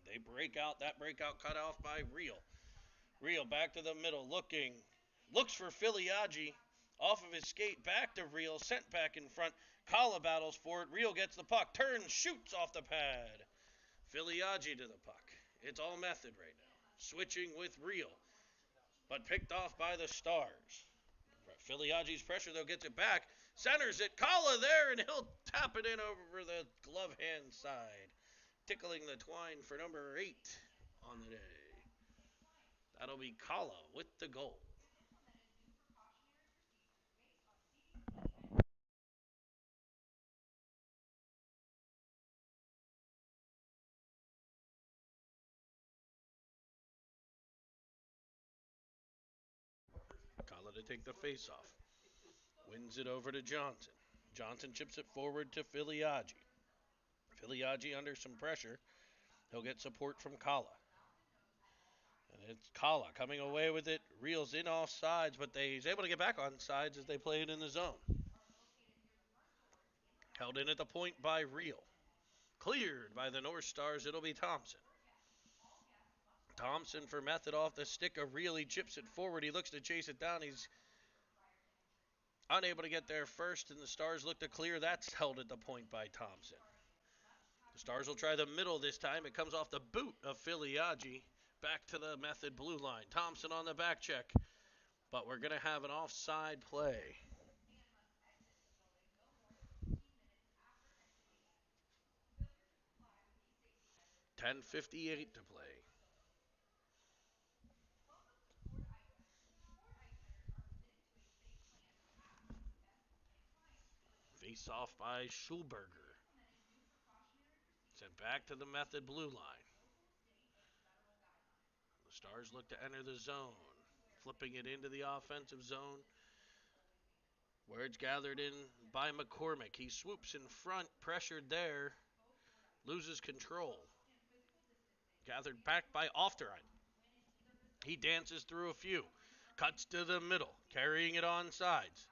They break out. That breakout cut off by Real. Real back to the middle, looking. Looks for Filiaggi. Off of his skate, back to Real. Sent back in front. Kala battles for it. Real gets the puck. Turns, shoots off the pad. Filiaggi to the puck. It's all Method right now. Switching with Real. But picked off by the Stars. Filiaggi's pressure, though, gets it back. Centers it. Kala there, and he'll tap it in over the glove hand side. Tickling the twine for number 8 on the day. That'll be Kala with the goal. Kala to take the face-off. Wins it over to Johnson. Johnson chips it forward to Filiaggi. Filiaggi under some pressure. He'll get support from Kala. And it's Kala coming away with it. Reels in off sides, but he's able to get back on sides as they play it in the zone. Held in at the point by Reel. Cleared by the North Stars. It'll be Thompson. Thompson for Method off the stick of Reel. He chips it forward. He looks to chase it down. He's unable to get there first, and the Stars look to clear. That's held at the point by Thompson. The Stars will try the middle this time. It comes off the boot of Filiaggi. Back to the Method blue line. Thompson on the back check. But we're going to have an offside play. 10:58 to play. Face off by Schulberger. Sent back to the Method blue line. The Stars look to enter the zone. Flipping it into the offensive zone. Where it's gathered in by McCormick. He swoops in front, pressured there. Loses control. Gathered back by Ofterheim. He dances through a few. Cuts to the middle, carrying it on sides.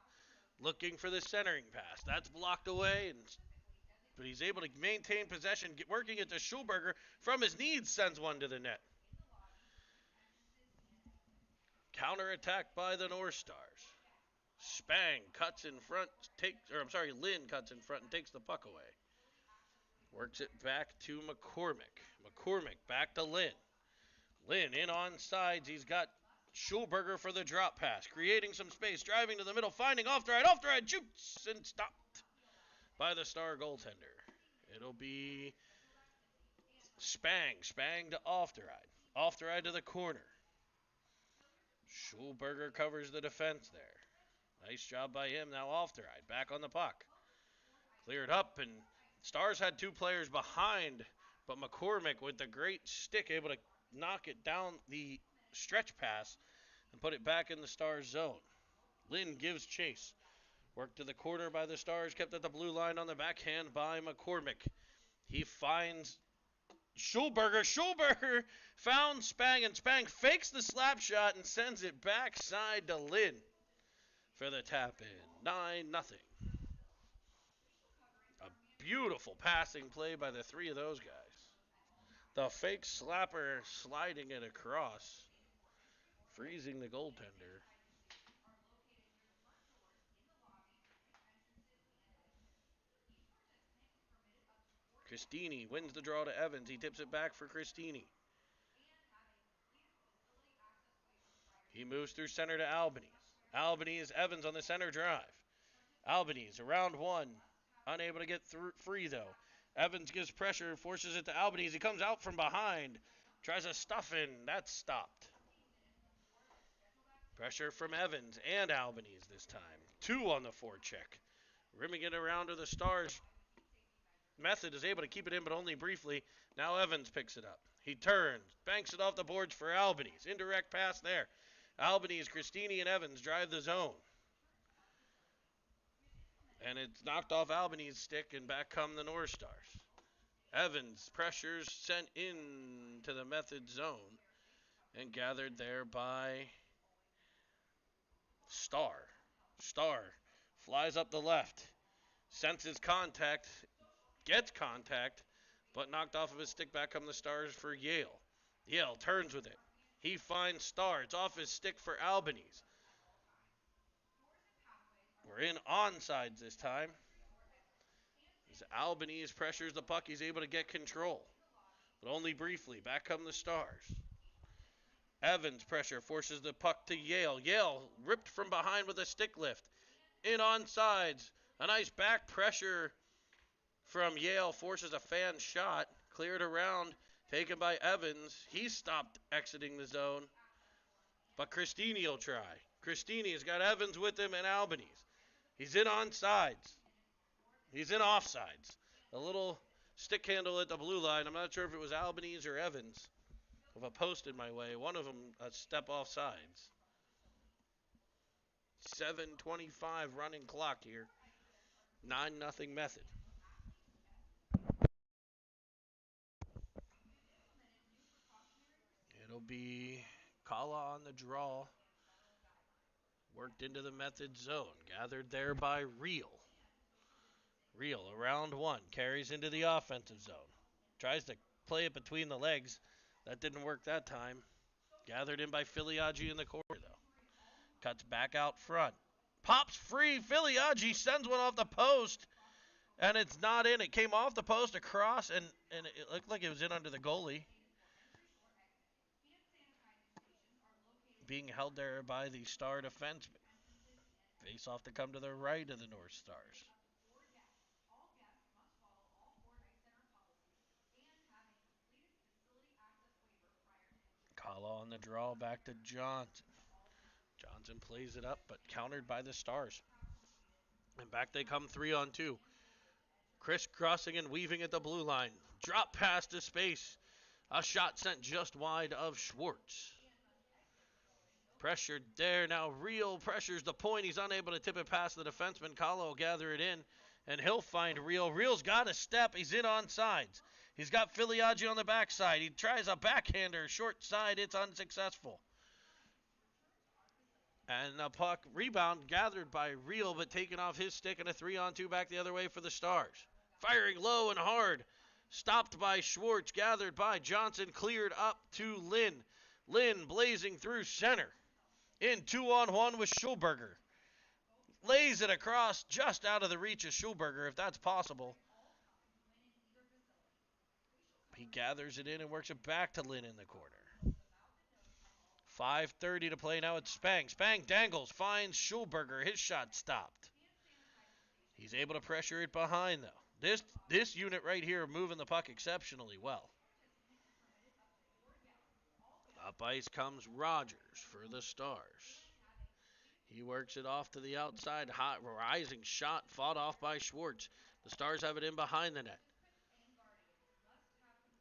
Looking for the centering pass. That's blocked away, but he's able to maintain possession. Working it to Schulberger. From his knees, sends one to the net. Counterattack by the North Stars. Spang cuts in front, Lynn cuts in front and takes the puck away. Works it back to McCormick. McCormick back to Lynn. Lynn in on sides. He's got Schulberger for the drop pass. Creating some space. Driving to the middle. Finding Ofterheim. Ofterheim shoots and stopped by the Star goaltender. It'll be Spang. Spang to Ofterheim. Off the right to the corner. Schulberger covers the defense there. Nice job by him. Now off the right. Back on the puck. Cleared up, and Stars had two players behind, but McCormick with the great stick able to knock it down the stretch pass and put it back in the Stars zone. Lynn gives chase. Worked to the corner by the Stars, kept at the blue line on the backhand by McCormick. He finds Schulberger. Schulberger found Spang, and Spang fakes the slap shot and sends it backside to Lynn for the tap in. 9-0. A beautiful passing play by the three of those guys. The fake slapper sliding it across, freezing the goaltender. Christini wins the draw to Evans. He tips it back for Christini. He moves through center to Albanese. Albanese, Evans on the center drive. Albanese around one. Unable to get free though. Evans gives pressure, forces it to Albanese. He comes out from behind. Tries to stuff in. That's stopped. Pressure from Evans and Albanese this time. 2 on the forecheck. Rimming it around to the Stars. Method is able to keep it in, but only briefly. Now Evans picks it up. He turns, banks it off the boards for Albanese. Indirect pass there. Albanese, Christini, and Evans drive the zone. And it's knocked off Albanese's stick, and back come the North Stars. Evans pressures sent into the Method zone and gathered there by Star. Star flies up the left, senses contact, gets contact, but knocked off of his stick. Back come the Stars for Yale. Yale turns with it. He finds Star. It's off his stick for Albanese. We're in onside this time. As Albanese pressures the puck, he's able to get control, but only briefly. Back come the Stars. Evans pressure forces the puck to Yale. Yale ripped from behind with a stick lift. In onsides. A nice back pressure from Yale forces a fan shot. Cleared around. Taken by Evans. He stopped exiting the zone. But Christini will try. Christini has got Evans with him and Albanese. He's in onsides. He's in offsides. A little stick handle at the blue line. I'm not sure if it was Albanese or Evans. With a post in my way. One of them a step off sides. 7:25 running clock here. 9-0 Method. It'll be Kala on the draw. Worked into the Method zone. Gathered there by Real. Real around one. Carries into the offensive zone. Tries to play it between the legs. That didn't work that time. Gathered in by Filiaggi in the corner, though. Cuts back out front. Pops free. Filiaggi sends one off the post. And it's not in. It came off the post across, and it looked like it was in under the goalie. Being held there by the Star defenseman. Face off to come to the right of the North Stars. Kala on the draw back to Johnson. Johnson plays it up, but countered by the Stars. And back they come 3-on-2. Crisscrossing and weaving at the blue line. Drop pass to space. A shot sent just wide of Schwartz. Pressured there. Now Real pressures the point. He's unable to tip it past the defenseman. Kala will gather it in, and he'll find Real. Real's got a step. He's in on sides. He's got Filiaggi on the backside. He tries a backhander. Short side. It's unsuccessful. And a puck rebound gathered by Real, but taken off his stick, and a 3-on-2 back the other way for the Stars. Firing low and hard. Stopped by Schwartz. Gathered by Johnson. Cleared up to Lynn. Lynn blazing through center. In 2-on-1 with Schulberger. Lays it across just out of the reach of Schulberger, if that's possible. He gathers it in and works it back to Lynn in the corner. 5:30 to play now. It's Spang. Spang dangles, finds Schulberger. His shot stopped. He's able to pressure it behind, though. This unit right here moving the puck exceptionally well. Up ice comes Rogers for the Stars. He works it off to the outside. Hot rising shot fought off by Schwartz. The Stars have it in behind the net.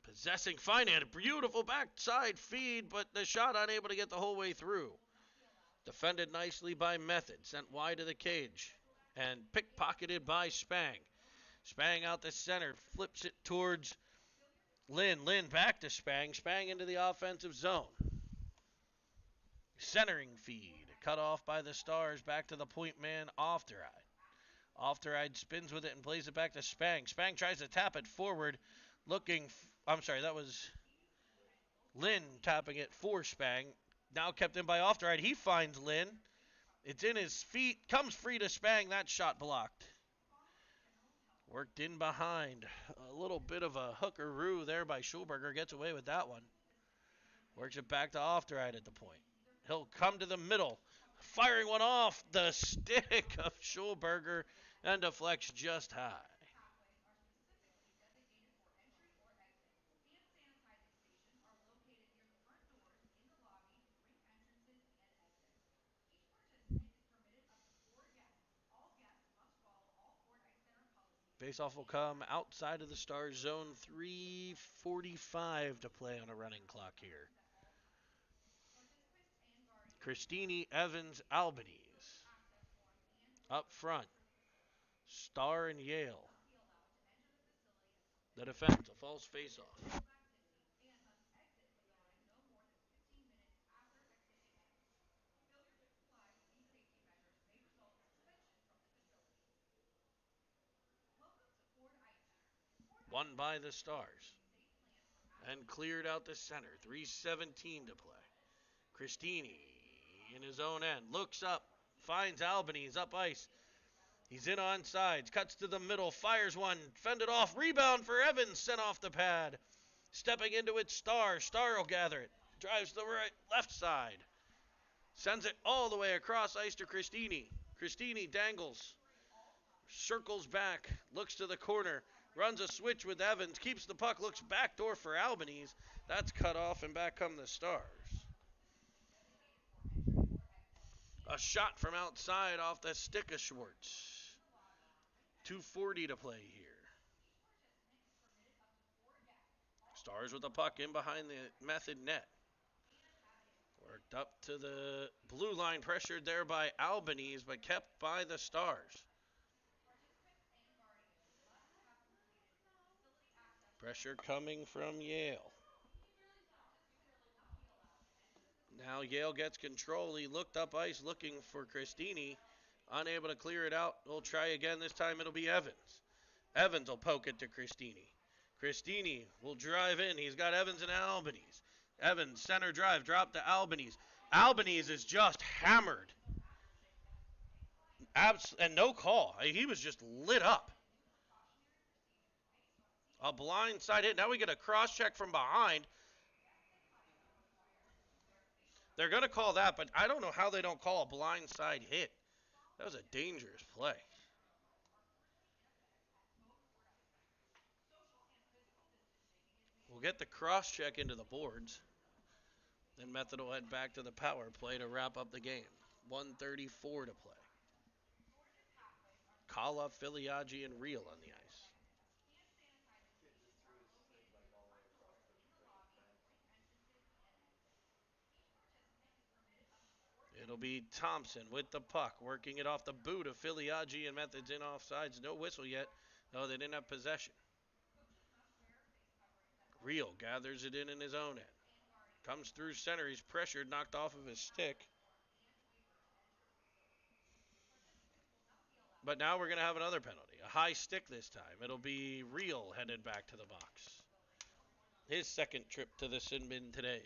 Possessing Finance. Beautiful backside feed, but the shot unable to get the whole way through. Defended nicely by Method. Sent wide to the cage. And pickpocketed by Spang. Spang out the center. Flips it towards Lynn. Lynn back to Spang. Spang into the offensive zone. Centering feed. Cut off by the Stars. Back to the point man, Ofteride. Ofteride spins with it and plays it back to Spang. Spang tries to tap it forward. I'm sorry, that was Lynn tapping it for Spang. Now kept in by Ofteride. He finds Lynn. It's in his feet. Comes free to Spang. That shot blocked. Worked in behind. A little bit of a hookaroo there by Schulberger. Gets away with that one. Works it back to Ofteride at the point. He'll come to the middle. Firing one off the stick of Schulberger and deflects just high. Faceoff will come outside of the Stars zone. 3:45 to play on a running clock here. Christini, Evans, Albanese. Up front, Star and Yale. The defense, a false faceoff. Won by the Stars. And cleared out the center. 3:17 to play. Christini in his own end. Looks up. Finds Albanese up ice. He's in on sides. Cuts to the middle. Fires one. Fended off. Rebound for Evans. Sent off the pad. Stepping into it, Star. Star will gather it. Drives to the left side. Sends it all the way across ice to Christini. Christini dangles. Circles back. Looks to the corner. Runs a switch with Evans. Keeps the puck. Looks backdoor for Albanese. That's cut off, and back come the Stars. A shot from outside off the stick of Schwartz. 2:40 to play here. Stars with the puck in behind the Method net. Worked up to the blue line, pressured there by Albanese, but kept by the Stars. Pressure coming from Yale. Now Yale gets control. He looked up ice looking for Christini. Unable to clear it out. We'll try again. This time it'll be Evans. Evans will poke it to Christini. Christini will drive in. He's got Evans and Albanese. Evans, center drive, drop to Albanese. Albanese is just hammered. And no call. He was just lit up. A blindside hit. Now we get a cross check from behind. They're going to call that, but I don't know how they don't call a blindside hit. That was a dangerous play. We'll get the cross check into the boards. Then Method will head back to the power play to wrap up the game. 1:34 to play. Kala, Filiaggi, and Real on the ice. It'll be Thompson with the puck, working it off the boot of Filiaggi, and Method's in offsides. No whistle yet. No, they didn't have possession. Real gathers it in his own end. Comes through center. He's pressured, knocked off of his stick. But now we're going to have another penalty. A high stick this time. It'll be Real headed back to the box. His second trip to the sin bin today.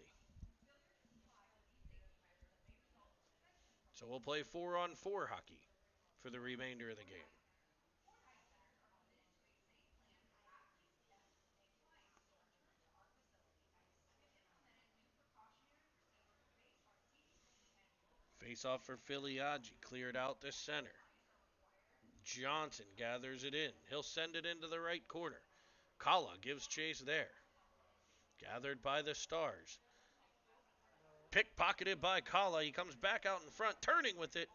So we'll play 4-on-4 hockey for the remainder of the game. Face off for Filiaggi. Cleared out the center. Johnson gathers it in. He'll send it into the right corner. Kala gives chase there. Gathered by the Stars. Pickpocketed by Kala. He comes back out in front, turning with it.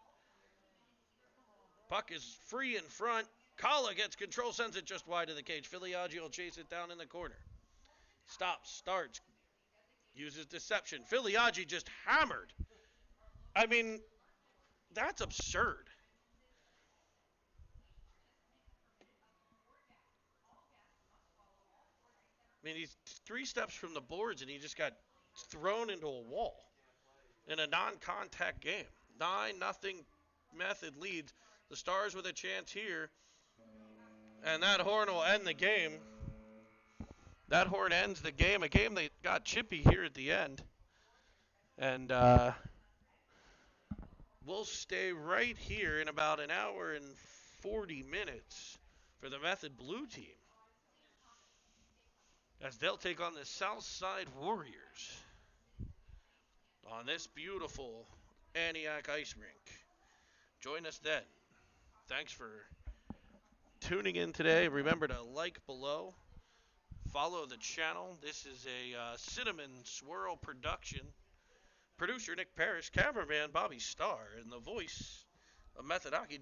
Puck is free in front. Kala gets control, sends it just wide of the cage. Filiaggi will chase it down in the corner. Stops, starts, uses deception. Filiaggi just hammered. I mean, that's absurd. I mean, he's 3 steps from the boards, and he just got thrown into a wall in a non-contact game. 9-0 Method leads. The Stars with a chance here. And that horn will end the game. That horn ends the game. A game that got chippy here at the end. And we'll stay right here in about an hour and 40 minutes for the Method Blue team, as they'll take on the Southside Warriors on this beautiful Antioch ice rink. Join us then. Thanks for tuning in today. Remember to like below. Follow the channel. This is a Cinnamon Swirl production. Producer Nick Parrish, cameraman Bobby Starr, and the voice of Method Hockey.